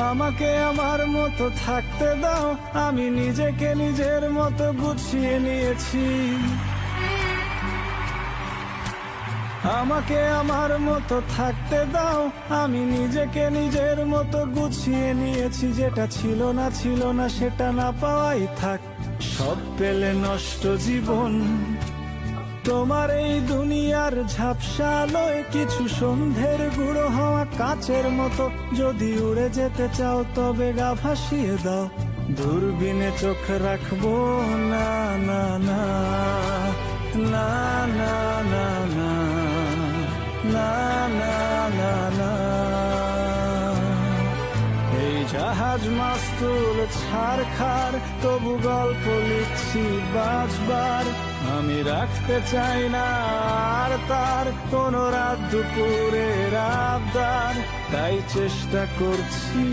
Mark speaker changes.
Speaker 1: আমাকে আমার মতো থাকতে দাও, আমি নিজেকে নিজের মতো গুছিয়ে নিয়েছি। আমাকে আমার মতো থাকতে দাও, আমি নিজেকে নিজের মতো গুছিয়ে নিয়েছি। যেটা ছিল না সেটা না পাওয়াই থাক, সব পেলে নষ্ট জীবন। তোমার এই দুনিয়ার ঝাপসা আলোয় কিছু সন্ধ্যের গুঁড়ো হওয়া কাচের মতো। যদি উড়ে যেতে চাও তবে গা ভাসিয়ে দাও, দূরবীনে চোখ রাখবো না না না না না না না না না না না। এই জাহাজ মাস্তুল ছারখার, তবু গল্প লিখছি বাঁচবার। আমি রাখতে চাই না আর তার কোনো রাত দুপুরের আবদার, তাই চেষ্টা করছি